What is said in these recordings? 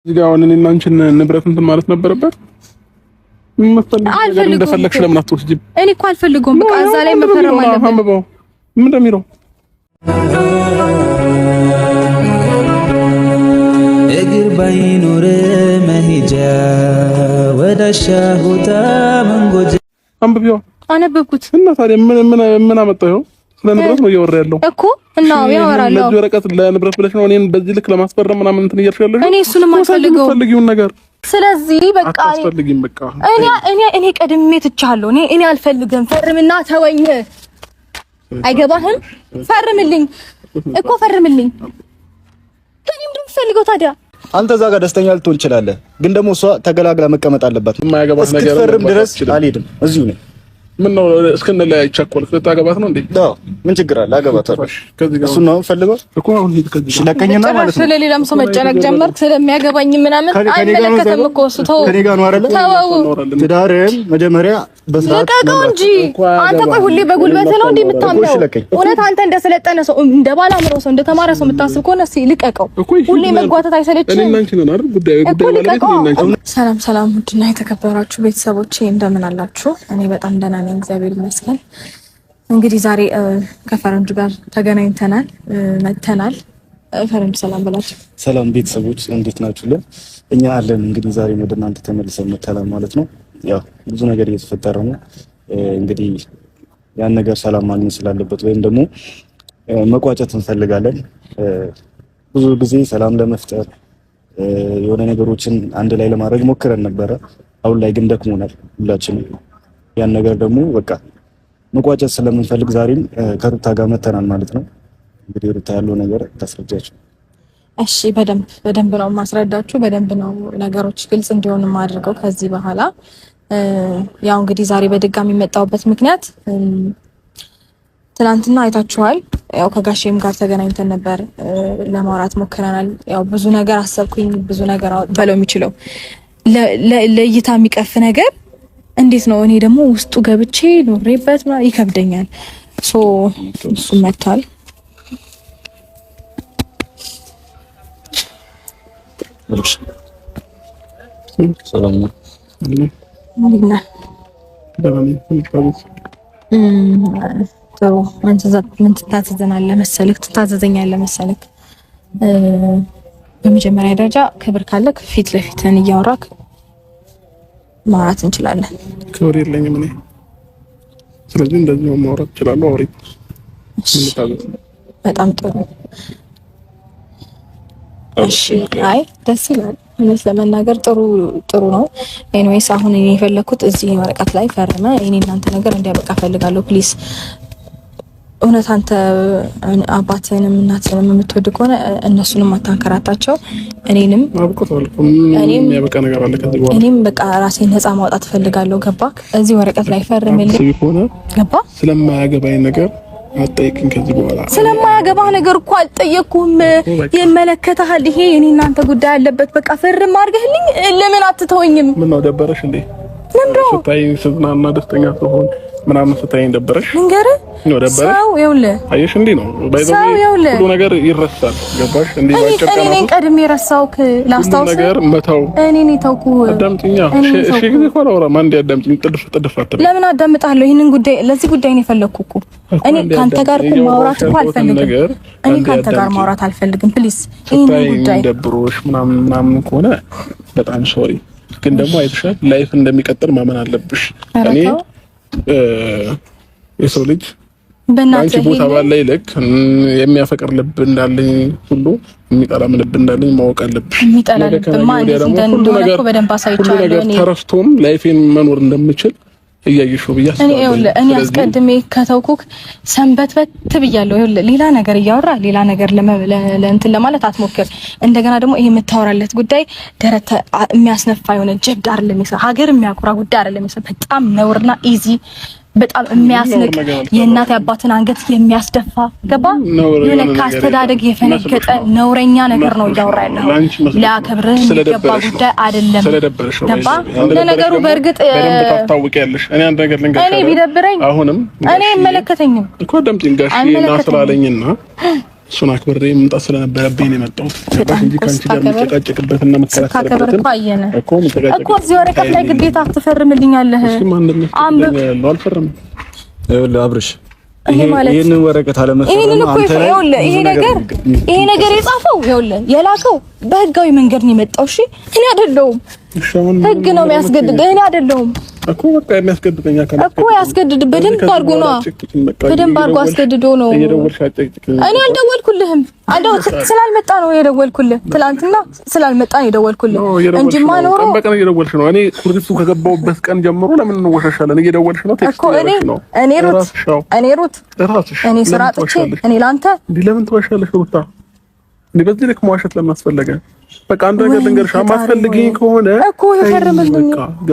እዚጋውን እኔና አንቺን ንብረት እንትን ማለት ነበረበት። ለምን እንደፈለግሽ ለምን አትወስጂም? እኔ እኮ አልፈልገውም። በቃ እዛ ላይ መፈረም አለበት። ምን እንደሚለው እግር ባይኖር መሄጃ ወዳሻ ቦታ መንጎጃ አንብቢው። አነበብኩት እና ታዲያ ምን አመጣው? ስለ ንብረት ነው እያወራ ያለው እኮ እና ያወራለው። ለዚህ ወረቀት ለንብረት ብለሽ ነው እኔን በዚህ ልክ ለማስፈረም ምናምን እንትን እያልሽ ያለሽ? እኔ እሱንም አልፈልገውም ነገር። ስለዚህ በቃ አትፈልጊም። በቃ እኔ ቀድሜ ትቻለሁ። እኔ አልፈልግም። ፈርምና ተወኝ። አይገባህም? ፈርምልኝ እኮ ፈርምልኝ። ከኔም ደግሞ ፈልገው ታዲያ አንተ እዛ ጋር ደስተኛ ልትሆን ትችላለህ፣ ግን ደግሞ እሷ ተገላግላ መቀመጥ አለባት። የማያገባት ነገር እስክትፈርም ድረስ አልሄድም። እዚሁ ነኝ። ምን ነው እስከነላይ ቸኮልክ? ልታገባት ነው እንዴ? አዎ ምን ችግር አለ? አገባታለሁ። እሱ ነው ፈልገው እኮ አሁን ሄድ ከዚህ ስለቀኝና ማለት ነው። ስለሌላም ሰው መጨነቅ ጀመርክ? ስለሚያገባኝ ምናምን አይመለከተም እኮ እሱ። ተው ከኔ ጋር ነው አይደል? ትዳርህን መጀመሪያ በስርዓት ልቀቀው እንጂ አንተ ቆይ ሁሌ በጉልበት ነው እንዴ የምታምነው? እውነት አንተ እንደሰለጠነ ሰው እንደ ባለ አእምሮ ሰው እንደተማረ ሰው የምታስብ ከሆነ እስኪ ልቀቀው። ሁሌ መጓተት አይሰለችም? እኔ እናንቺ ነን አይደል? ጉዳዩ ባለቤት ነው እናንቺ። ሰላም ውድና የተከበራችሁ ቤተሰቦቼ እንደምን አላችሁ? እኔ በጣም ደህና ነኝ፣ እግዚአብሔር ይመስገን። እንግዲህ ዛሬ ከፈረንጅ ጋር ተገናኝተናል መተናል። ፈረንጅ ሰላም በላችሁ። ሰላም ቤተሰቦች እንዴት ናችሁልን? እኛ አለን። እንግዲህ ዛሬ ወደ እናንተ ተመልሰን መተናል ማለት ነው። ያው ብዙ ነገር እየተፈጠረ ነው። እንግዲህ ያን ነገር ሰላም ማግኘት ስላለበት ወይም ደግሞ መቋጨት እንፈልጋለን። ብዙ ጊዜ ሰላም ለመፍጠር የሆነ ነገሮችን አንድ ላይ ለማድረግ ሞክረን ነበረ። አሁን ላይ ግን ደክሞናል ሁላችንም። ያን ነገር ደግሞ በቃ መቋጨት ስለምንፈልግ ዛሬም ከሩታ ጋር መተናል ማለት ነው። እንግዲህ ሩታ ያለው ነገር ታስረዳችሁ። እሺ በደንብ ነው ማስረዳችሁ። በደንብ ነው ነገሮች ግልጽ እንዲሆኑ ማድረገው ከዚህ በኋላ። ያው እንግዲህ ዛሬ በድጋሚ የመጣሁበት ምክንያት ትናንትና አይታችኋል። ያው ከጋሼም ጋር ተገናኝተን ነበር፣ ለማውራት ሞክረናል። ያው ብዙ ነገር አሰብኩኝ፣ ብዙ ነገር በለው የሚችለው ለእይታ የሚቀፍ ነገር እንዴት ነው? እኔ ደግሞ ውስጡ ገብቼ ኖሬበት ይከብደኛል። እሱ መጥቷል። ሰላም ነው። ጥሩ። ምን ትታዘዘናለህ መሰለክ? ትታዘዘኛለህ መሰለክ? በመጀመሪያ ደረጃ ክብር ካለክ ፊት ለፊትህን እያወራክ ማውራት እንችላለን። ክብር የለኝም እኔ። ስለዚህ እንደዚህ ማውራት እችላለሁ። አውሪ። በጣም ጥሩ። እሺ። አይ ደስ ይላል። እውነት ለመናገር ጥሩ ነው። ኤኒዌይስ አሁን እኔ የፈለኩት እዚህ ወረቀት ላይ ፈርመ እኔ እናንተ ነገር እንዲያበቃ ፈልጋለሁ። ፕሊዝ። እውነት አንተ አባትህንም እናትህንም የምትወድ ከሆነ እነሱንም አታንከራታቸው። እኔንም የሚያበቃ ነገር አለ ከዚህ በኋላ። እኔም በቃ ራሴን ነፃ ማውጣት ፈልጋለሁ። ገባክ? እዚህ ወረቀት ላይ ፈርምልኝ። ገባ? ስለማያገባኝ ነገር አትጠይቅኝ ከዚህ በኋላ። ስለማያገባህ ነገር እኮ አልጠየቅኩም። ይመለከታል። ይሄ እኔ እናንተ ጉዳይ አለበት። በቃ ፈርም አድርገህልኝ። ለምን አትተወኝም? ምን ነው ደበረሽ እንዴ? ለምንድነው ስታይ ስዝናና ደስተኛ ስሆን ምናምን ስታይኝ ደበረሽ? ንገር ነው ደበረሽ? ሰው ይኸውልህ፣ አየሽ እንዴ ነው ባይዘው ሁሉ ነገር ይረሳል። ገባሽ? እንዴ ባጨቀና እኔ ቀድሜ ረሳውክ። ላስታውስ ነገር መተው እኔ ነኝ ተውኩ። አዳምጪኛ። እሺ ጊዜ ኮላ ወራ ማን እንዲያዳምጪኝ ጥድፍ አትበል። ለምን አዳምጣለሁ? ይሄንን ጉዳይ ለዚህ ጉዳይ ነው የፈለኩ እኮ። እኔ ካንተ ጋር ማውራት እኮ አልፈልግም። እኔ ካንተ ጋር ማውራት አልፈልግም። ፕሊዝ ይሄንን ጉዳይ ደብሮሽ ምናምን ከሆነ በጣም ሶሪ፣ ግን ደግሞ አይተሻል ላይፍ እንደሚቀጥል ማመን አለብሽ። እኔ የሰው ልጅ በእናንተ ቦታ ባላይ ልክ የሚያፈቅር ልብ እንዳለኝ ሁሉ የሚጠላ ልብ እንዳለኝ ማወቅ አለብሽ። የሚጠላ ልብ ማለት እንደሆነ እኮ በደንብ አሳይቻለሁ። እኔ ተረፍቶም ላይፌን መኖር እንደምችል እያየሽው ብያስ እኔ አስቀድሜ ከተውኩክ ሰንበትበት ብያለሁ። ይኸውልህ ሌላ ነገር እያወራ ሌላ ነገር ለእንትን ለማለት አትሞክር። እንደገና ደግሞ ይሄ የምታወራለት ጉዳይ ደረተ የሚያስነፋ የሆነ ጀብድ አይደለም፣ ሀገር የሚያኮራ ጉዳይ አይደለም። በጣም ነውርና ኢዚ በጣም የሚያስንቅ የእናት አባትን አንገት የሚያስደፋ ገባ የሆነ ካስተዳደግ የፈነገጠ ነውረኛ ነገር ነው እያወራ ያለው። ለአከብርህ የሚገባ ጉዳይ አይደለም። ገባ ለነገሩ በእርግጥ ታውቂያለሽ። እኔ አንድ ነገር ልንገርሽ፣ እኔ ቢደብረኝ አሁንም እኔ አይመለከተኝም እኮ ደምጪኝ ጋሽ እና ስላለኝና እሱን አክብሬ መምጣት ስለነበረብኝ ነው የመጣሁት። እንጂ ካንቺ ጋር መጨቃጨቅበትና መከራከርበት እኮ እዚህ ወረቀት ላይ ግዴታ ትፈርምልኛለህ። አልፈርምም። ይኸውልህ አብርሽ ይሄንን ወረቀት አለመፈረም አንተ ላይ ይሄ ነገር የጻፈው ይኸውልህ የላከው በህጋዊ መንገድ ነው የመጣው። እሺ እኔ አይደለሁም፣ ህግ ነው የሚያስገድደኝ። እኔ አይደለሁም እኮ በቃ የሚያስገድደኝ አካል እኮ ያስገድድ። በደንብ አድርጎ ነው በደንብ አድርጎ አስገድዶ ነው። እኔ አልደወልኩልህም። ስላልመጣ ነው የደወልኩልህ። ትናንትና ስላልመጣ ነው የደወልኩልህ እንጂማ ኖሮ በቃ ነው የደወልሽ ነው። እኔ ኩርፊቱ ከገባሁበት ቀን ጀምሮ ለምን እንወሻሻለን? እየደወልሽ ነው ቴክስት ያደረግሽ ነው። እኔ ሩት እኔ ስራ ጥቼ እኔ ላንተ ለምን ትዋሻለሽ ሩታ? በዚህ ልክ መዋሸት ለምን አስፈለገ? በቃ አንድ ነገር ልንገርሽ፣ ማትፈልጊኝ ከሆነ እኮ ፈርምልኝ፣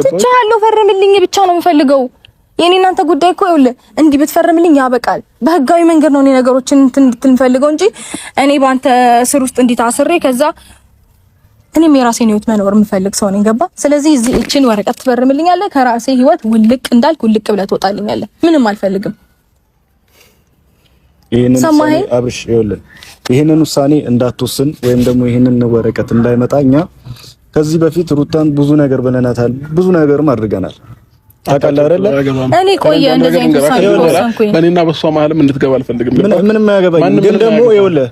ትቻለሁ። ፈርምልኝ ብቻ ነው የምፈልገው። የኔ እናንተ ጉዳይ እኮ ይኸውልህ፣ እንዲህ ብትፈርምልኝ ያበቃል። በህጋዊ መንገድ ነው እኔ ነገሮችን እንድትፈልገው እንጂ እኔ ባንተ ስር ውስጥ እንዲታስሬ ከዛ እኔም የራሴን ህይወት መኖር የምፈልግ ሰው ነኝ። ገባ? ስለዚህ እዚህ እቺን ወረቀት ትፈርምልኛለህ። ከራሴ ህይወት ውልቅ እንዳልክ ውልቅ ብለህ ትወጣልኛለህ። ምንም አልፈልግም። ይሄንን ውሳኔ አብርሽ ይኸውልህ፣ ይሄንን ውሳኔ እንዳትወስን ወይም ደግሞ ይሄንን ወረቀት እንዳይመጣ እኛ ከዚህ በፊት ሩታን ብዙ ነገር ብለናታል፣ ብዙ ነገርም አድርገናል። ታውቃለህ አይደለ? እኔ ቆየ እንደዚህ አይነት ውሳኔ ወሰንኩኝ። በእኔና በሷ መሀልም እንድትገባ አልፈልግም። ምንም አያገባኝም። ግን ደግሞ ይኸውልህ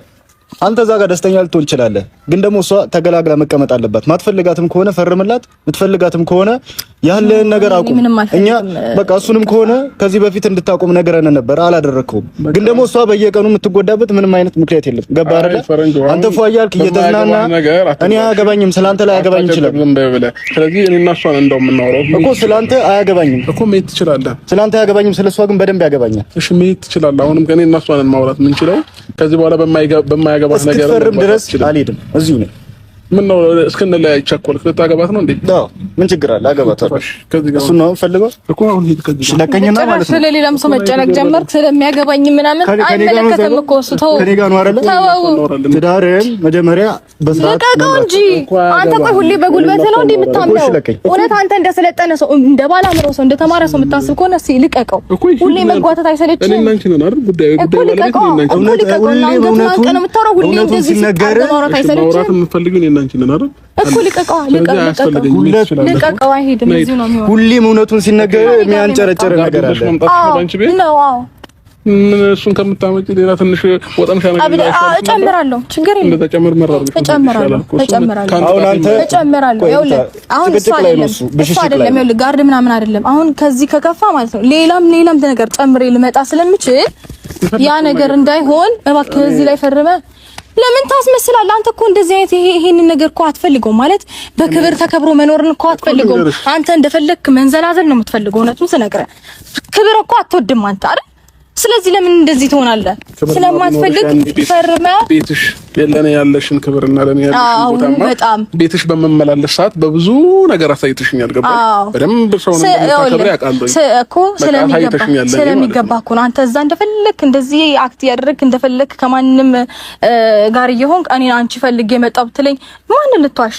አንተ እዛ ጋር ደስተኛ ልትሆን ትችላለህ፣ ግን ደግሞ እሷ ተገላግላ መቀመጥ አለባት። ማትፈልጋትም ከሆነ ፈርምላት፣ ምትፈልጋትም ከሆነ ያለህን ነገር አቁም። እኛ በቃ እሱንም ከሆነ ከዚህ በፊት እንድታቆም ነገረን ነበር፣ አላደረከውም። ግን ደግሞ እሷ በየቀኑ የምትጎዳበት ምንም አይነት ምክንያት የለም። ገባህ አይደል? አንተ ፏ እያልክ እየተዝናና እኔ አያገባኝም፣ ስላንተ ላይ አያገባኝም ይችላል። ስለዚህ እኔና እሷን እንደው የምናወራው እኮ ስላንተ አያገባኝም እኮ መሄድ ትችላለህ። ስላንተ አያገባኝም፣ ስለሷ ግን በደንብ ያገባኛል። እሺ መሄድ ትችላለህ። አሁንም ከእኔና እሷን ማውራት የምንችለው ከዚህ በኋላ በማያገባት ነገር እስክትፈርም ድረስ አልሄድም፣ እዚሁ ነኝ። ምን ነው እስክንለያይ ቸኮልክ? ልታገባት ነው እንዴ? አዎ ምን ችግር አለ? አገባታለሁ። እሱን ነው የምፈልገው እኮ አሁን ሄድ ከዚህ ለቀኝና ማለት ነው። ስለሌላም ሰው መጨነቅ ጀመርክ። ስለሚያገባኝ ምናምን አይመለከተም እኮ እሱ። ተው ከኔ ጋር ነው አይደለ? ትዳርን መጀመሪያ በስርዓት ልቀቀው እንጂ አንተ። ቆይ ሁሌ በጉልበት ነው እንዴ የምታምነው? እውነት አንተ እንደሰለጠነ ሰው እንደ ባለ አምሮ ሰው እንደ ተማረ ሰው የምታስብ ከሆነ እስኪ ልቀቀው። ሁሌ መጓተት አይሰለችም? እኔ እናንቺ ነን አይደል? ጉዳዩ ማለት ነው። እውነት ማውራት የምትፈልጊው እኔ እናንቺ ነን አይደል? እኮ ልቀቀው። አይሄድም። እዚሁ ነው የሚሆነው። ሁሌም እውነቱን ሲነገር የሚያንጨረጭር ነገር አለ። ነው አዎ። እሱን ከምታመጪ ሌላ ትንሽ ወጠምሻ ነገር እጨምራለሁ። ችግር የለም። እንደዛ ጨምር መራር እጨምራለሁ። ይኸውልህ አሁን እሱ አይደለም ይኸውልህ ጋርድ ምናምን አይደለም። አሁን ከዚህ ከከፋ ማለት ነው ሌላም ነገር ጨምሬ ልመጣ ስለምችል ያ ነገር እንዳይሆን እባክህ እዚህ ላይ ፈርመህ ለምን ታስመስላለህ? አንተ እኮ እንደዚህ አይነት ይሄንን ነገር እኮ አትፈልገውም ማለት በክብር ተከብሮ መኖርን እኮ አትፈልገውም። አንተ እንደፈለክ መንዘላዘል ነው የምትፈልገው። እውነቱን ስነግርህ ክብር እኮ አትወድም አንተ አይደል? ስለዚህ ለምን እንደዚህ ትሆናለህ? ስለማትፈልግ ፈርመህ ቤትሽ ለኔ ያለሽን ክብርና ለኔ ያለሽን ቦታማ በጣም ቤትሽ በመመላለስ ሰዓት በብዙ ነገር አሳይተሽኛል። ገባ በደንብ ሰው ነው ተከብረ ያውቃለሁ እኮ ስለሚገባ እኮ ነው። አንተ እዛ እንደፈለክ እንደዚህ አክት ያደረክ እንደፈለክ ከማንም ጋር እየሆንክ እኔ አንቺ ፈልጌ መጣሁ ብትለኝ ማን ልትዋሽ?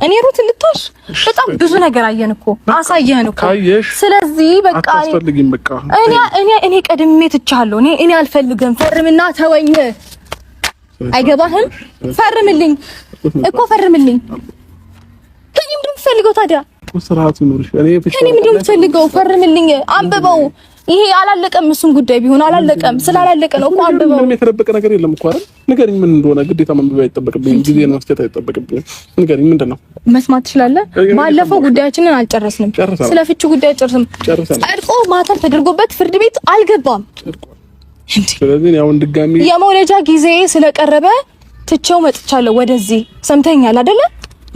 እኔ ሩት ልትዋሽ? በጣም ብዙ ነገር አየን እኮ አሳየህን እኮ። ስለዚህ በቃ አታስፈልጊም። በቃ እኔ ቀድሜ ትቻለሁ። እኔ አልፈልግም። ፈርምና ተወኝ። አይገባህም? ፈርምልኝ እኮ ፈርምልኝ። ከኔ ምንድን ነው የምትፈልገው ታዲያ? ስርዓት ይኖርሽ። ከኔ ምንድን ነው የምትፈልገው? ፈርምልኝ። አንብበው። ይሄ አላለቀም። እሱን ጉዳይ ቢሆን አላለቀም። ስላላለቀ ነው እኮ አንብበው። ምንም የተደበቀ ነገር የለም እኮ አይደል? ንገሪኝ፣ ምን እንደሆነ ግዴታ መንበብ አይጠበቅብኝም። ጊዜ ነው መስጠት አይጠበቅብኝም። ንገሪኝ፣ ምንድን ነው? መስማት ትችላለህ? ባለፈው ጉዳያችንን አልጨረስንም። ስለ ፍቺ ጉዳይ ጨርሰን ጸድቆ ማተም ተደርጎበት ፍርድ ቤት አልገባም። ስለዚህ አሁን ድጋሚ የመውለጃ ጊዜ ስለቀረበ ትቼው መጥቻለሁ ወደዚህ። ሰምተኛል አይደለ?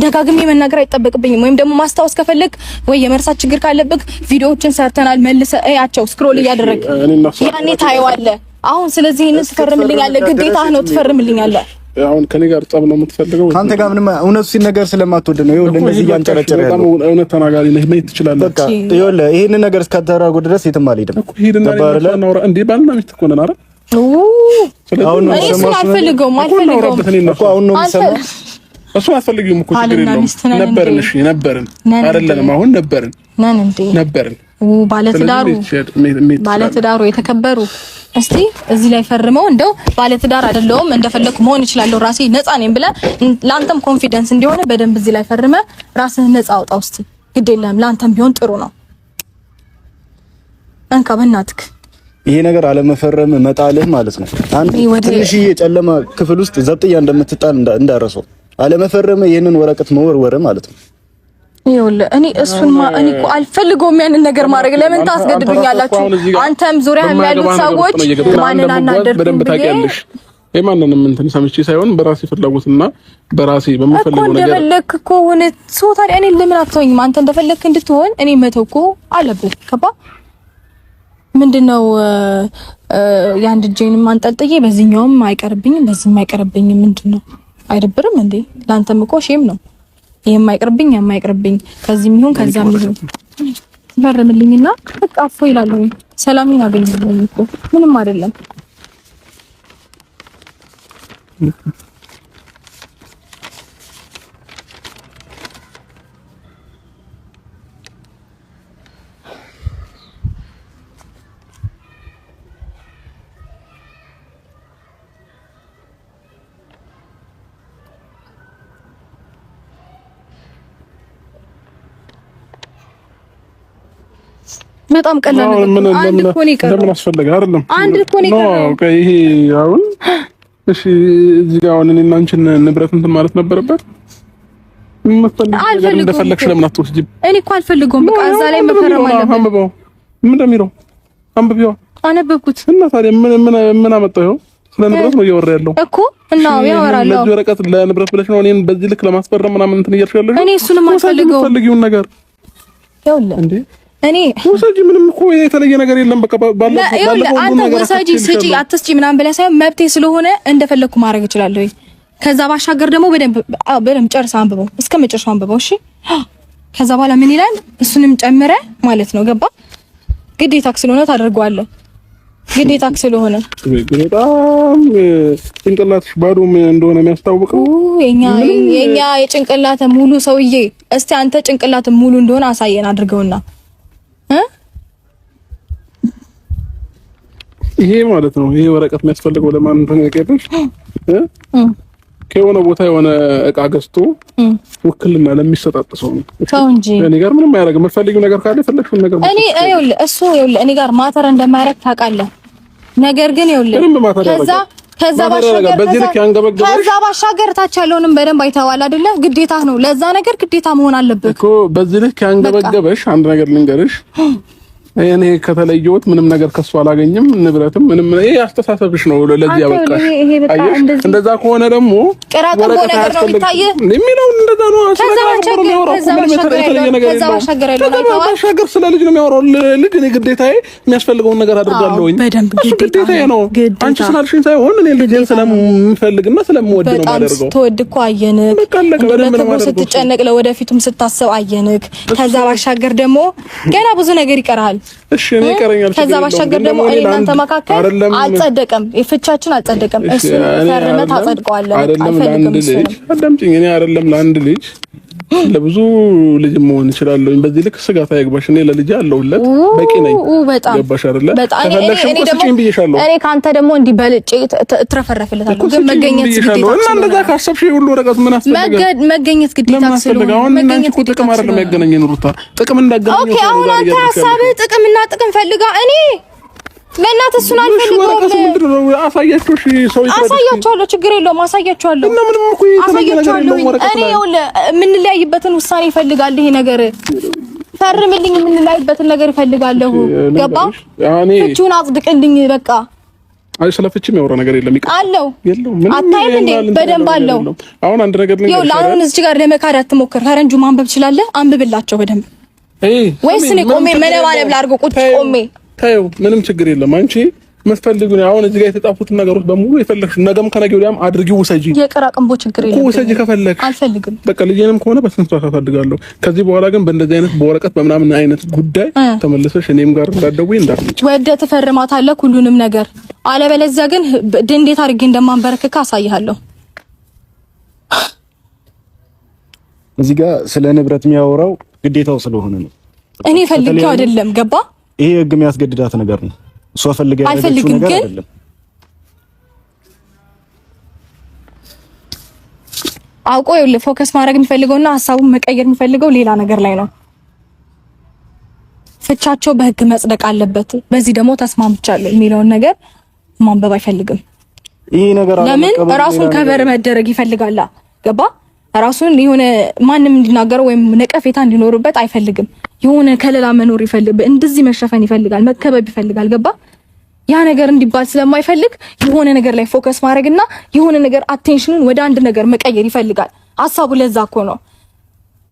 ደጋግሜ መናገር አይጠበቅብኝም። ወይም ደግሞ ማስታወስ ከፈለክ ወይ የመርሳት ችግር ካለብክ ቪዲዮዎችን ሰርተናል፣ መልሰህ እያቸው ስክሮል እያደረግ ያኔ ታየዋለህ። አሁን ስለዚህ ይሄንን ትፈርምልኛለህ፣ ግዴታህ ነው ትፈርምልኛለህ። አሁን ከኔ ጋር ጸብ ነው የምትፈልገው? ካንተ ጋር ምንም እውነቱ ሲነገር ስለማትወድ ነው። ይኸውልህ እንደዚህ እያንጨረጨረ ያለው እውነት ተናጋሪ ነህ፣ መሄድ ትችላለህ። በቃ ይኸውልህ ይሄንን ነገር እስካደረጉ ድረስ የትም አልሄድም እኮ። ሂድና እናውራ። እንዴ ባልና ሚስት እኮ ነን አይደል? አሁን ነው አልፈልገውም እኮ አሁን ነው የምሰማው። እሱ አትፈልጊውም እኮ ችግር የለውም። ነበርን፣ እሺ ነበርን አይደለም? አሁን ነበርን ነን እንዴ? ነበርን ባለትዳሩ የተከበሩ እስቲ እዚህ ላይ ፈርመው እንደው ባለትዳር አይደለሁም እንደፈለኩ መሆን እችላለሁ ራሴ ነፃ ነኝ ብለህ ላንተም ኮንፊደንስ እንዲሆነ በደንብ እዚህ ላይ ፈርመህ ራስህን ነፃ አውጣው። እስቲ ግድ የለም ላንተም ቢሆን ጥሩ ነው። እንካ በእናትህ ይሄ ነገር አለመፈረም መጣልህ ማለት ነው። አንተ ትንሽዬ ጨለማ ክፍል ውስጥ ዘብጥያ እንደምትጣል እንዳረሰው አለመፈረም ይሄንን ወረቀት መወርወር ማለት ነው። ይኸውልህ እኔ እኮ አልፈልገውም ያንን ነገር ማድረግ። ለምን ታስገድዱኛላችሁ? አንተም ዙሪያ ያሉት ሰዎች ማንን አናደርኩም በደንብ ታውቂያለሽ። የማንንም እንትን ሰምቼ ሳይሆን በራሴ ፍላጎትና በራሴ በመፈለገው ነገር እንደፈለክ እኮ ሆነ ሰው። ታዲያ እኔ ለምን አትተውኝም? አንተ እንደፈለክ እንድትሆን እኔ መተው እኮ አለብህ። ከባ ምንድነው የአንድ እጄንም አንጠልጥዬ በዚህኛውም አይቀርብኝም በዚህም አይቀርብኝም። ምንድነው አይደብርም እንዴ? ላንተም እኮ ሼም ነው። የማይቀርብኝ ከዚህም ይሁን ከዛም ይሁን ፈርምልኝና በቃ አፎ ይላለሁ። ሰላምን አገኛለሁ እኮ ምንም አይደለም። በጣም ቀላል ነው። አንድ እኮ ነው የቀረው። ለምን አስፈለገ አይደለም? አንድ እኮ ነው የቀረው። ኦኬ ይሄ አሁን እሺ፣ እዚህ ጋር አሁን እኔና አንቺን ንብረት እንትን ማለት ነበረበት። እንደፈለግሽ ለምን አትወስጂም? እኔ እኮ አልፈልገውም። በቃ እዛ ላይ መፈረም አለበት። አንብበው። ምን እንደሚለው አንብቢው። አነበብኩት እና ታዲያ ምን አመጣው? ስለ ንብረት ነው እያወራ ያለው እኮ እና ያወራል። ለዚህ ወረቀት ለንብረት ብለሽ ነው እኔን በዚህ ልክ ለማስፈረም ምናምን እንትን እያልሽ ያለሽ? እኔ እሱንም አልፈልገውም። ፈልጊውን ነገር ይኸውልህ እንዴ እኔ ወሳጂ ምንም እኮ የተለየ ነገር የለም። በቃ ባለፈው አንተ ወሳጂ ስጪ አትስጪ ምናምን ብለህ ሳይሆን መብቴ ስለሆነ እንደፈለኩ ማድረግ እችላለሁ። ከዛ ባሻገር ደግሞ በደንብ ጨርሳ አንብበው፣ እስከ መጨረሻው አንብበው። እሺ ከዛ በኋላ ምን ይላል እሱንም ጨምረህ ማለት ነው። ገባ? ግዴታክ ስለሆነ ታደርገዋለህ። ግዴታክ ስለሆነ በጣም ጭንቅላትሽ ባዶ እንደሆነ የሚያስታውቀው የኛ የጭንቅላት ሙሉ ሰውዬ። እስቲ አንተ ጭንቅላት ሙሉ እንደሆነ አሳየን አድርገውና ይሄ ማለት ነው። ይሄ ወረቀት የሚያስፈልገው ለማን ተነገረሽ? ከሆነ ቦታ የሆነ እቃ ገዝቶ ውክልና ለሚሰጣጥ ሰው ነው እንጂ እኔ ጋር ምንም አያደርግም። የምትፈልጊው ነገር ካለ የፈለግሽውን ነገር እኔ ጋር ማተር እንደማያደርግ ታውቃለህ። ነገር ግን ከዛ ባሻገር ታች ያለውንም በደንብ አይተዋል አይደለ? ግዴታ ነው። ለዛ ነገር ግዴታ መሆን አለበት እኮ። በዚህ ልክ ያንገበገበሽ አንድ ነገር ልንገርሽ፣ እኔ ከተለየሁት ምንም ነገር ከሱ አላገኝም፣ ንብረትም ምንም። ይሄ አስተሳሰብሽ ነው ለዚህ ያበቃሽ። እንደዛ ከሆነ ደግሞ ቅራቅም ነገር ነው የሚታየው የሚለው እንደዛ ነው። ባሻገር ስለ ልጅ ነው የሚያወራው። ልጅ እኔ ግዴታዬ የሚያስፈልገውን ነገር አድርጋለሁኝ። ግዴታዬ ነው። አንቺ ስላልሽኝ ሳይሆን እኔ ልጅን ስለምፈልግና ስለምወድ ነው የማደርገው። ተወድ እኮ አየንክ፣ ስትጨነቅ ለወደፊቱም ስታስብ አየንክ። ከዛ ባሻገር ደግሞ ገና ብዙ ነገር ይቀርሃል። እሺ እኔ ይቀረኛል። ከዛ ባሻገር ደግሞ እኔ እናንተ መካከል አልጸደቀም፣ የፍቻችን አልጸደቀም። እሱ ፈርመት አጸድቀዋለሁ። አልፈልግም። አዳምጪኝ። እኔ አይደለም ለአንድ ልጅ ለብዙ ልጅ መሆን እችላለሁ። በዚህ ልክ ስጋት አይግባሽ። እኔ ለልጅ አለሁለት በቂ ነኝ። ገባሽ አይደለ? እኔ ካንተ ደግሞ እንዲህ በልጬ ትረፈረፍለታለሁ። ግን መገኘት ግዴታ ነው። እና እንደዛ ካሰብሽ ሁሉ ወረቀት ምን አስፈልጋ? መገኘት ግዴታ ስለሆነ መገኘት ጥቅም አይደለም ያገናኘን ሩታ፣ ጥቅም እንዳገናኘው። ኦኬ አሁን አንተ ሀሳብህ ጥቅምና ጥቅም ፈልጋ እኔ በእናትህ እሱን አልፈልገውም። አሳያቸው። እሺ ሰው አሳያቸዋለሁ፣ ችግር የለውም አሳያቸዋለሁ። እና ምንም እኮ አሳያቸዋለሁ። እኔ የምንለያይበትን ውሳኔ ይፈልጋል ይሄ ነገር። ፈርምልኝ፣ የምንለያይበትን ነገር ይፈልጋለሁ። ገባ? ፍቺውን አጽድቅልኝ በቃ። አይ ስለ ፍቺ የሚያወራ ነገር የለም። አለው አታይም እንዴ? በደንብ አለው። አሁን አንድ ነገር ልንገርሽ። ይኸውልህ አሁን እዚህ ጋር ለመካድ አትሞክር። ፈረንጁ ማንበብ ትችላለህ፣ አንብብላቸው በደንብ። ወይስ እኔ ቆሜ መነባነብ ላድርገው? ቁጭ ቆሜ ታዩ ምንም ችግር የለም። አንቺ የምትፈልጊው አሁን እዚህ ጋር የተጻፉትን ነገሮች በሙሉ የፈለግሽ ነገም ከነገ ወዲያም አድርጊው፣ ውሰጂ። የቅራቅንቦ ችግር የለም እኮ ውሰጂ ከፈለግሽ። አልፈልግም በቃ ልጄንም ከሆነ በስነ ስርዓት አሳድጋለሁ። ከዚህ በኋላ ግን በእንደዚህ አይነት በወረቀት በምናምን አይነት ጉዳይ ተመልሰሽ እኔም ጋር እንዳትደውይ እንዳትመጪ። ወደ ትፈርማታለህ ሁሉንም ነገር፣ አለበለዚያ ግን እንዴት አድርጌ እንደማንበረክካ አሳይሃለሁ። እዚህ ጋር ስለ ንብረት የሚያወራው ግዴታው ስለሆነ ነው። እኔ ፈልጌው አይደለም ገባ? ይሄ ህግ የሚያስገድዳት ነገር ነው። እሷ ፈልጋ ያደረገችው ነገር አይደለም። አውቆ ይኸውልህ ፎከስ ማድረግ የሚፈልገውና ሐሳቡን መቀየር የሚፈልገው ሌላ ነገር ላይ ነው። ፍቻቸው በህግ መጽደቅ አለበት፣ በዚህ ደግሞ ተስማምቻለሁ የሚለውን ነገር ማንበብ አይፈልግም። ይሄ ነገር ለምን ራሱን ከበር መደረግ ይፈልጋል? ገባ? ራሱን የሆነ ማንም እንዲናገረው ወይም ነቀፌታ እንዲኖርበት አይፈልግም። የሆነ ከለላ መኖር ይፈልጋል፣ እንደዚህ መሸፈን ይፈልጋል፣ መከበብ ይፈልጋል። ገባ? ያ ነገር እንዲባል ስለማይፈልግ የሆነ ነገር ላይ ፎከስ ማድረግና የሆነ ነገር አቴንሽኑን ወደ አንድ ነገር መቀየር ይፈልጋል። ሐሳቡ ለዛ እኮ ነው።